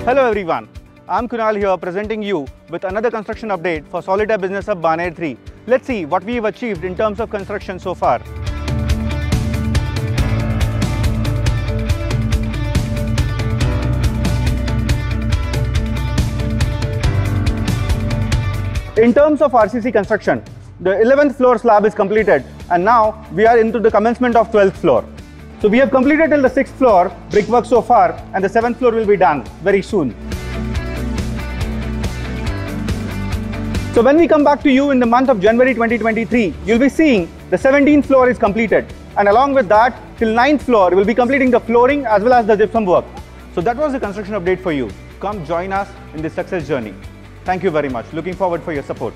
Hello everyone, I'm Kunal here presenting you with another construction update for Solitaire Business Hub Baner 3. Let's see what we've achieved in terms of construction so far. In terms of RCC construction, the 11th floor slab is completed and now we are into the commencement of 12th floor. So we have completed till the 6th floor brickwork so far and the 7th floor will be done very soon. So when we come back to you in the month of January 2023, you'll be seeing the 17th floor is completed, and along with that till 9th floor we'll be completing the flooring as well as the gypsum work. So that was the construction update for you. Come join us in this success journey. Thank you very much. Looking forward for your support.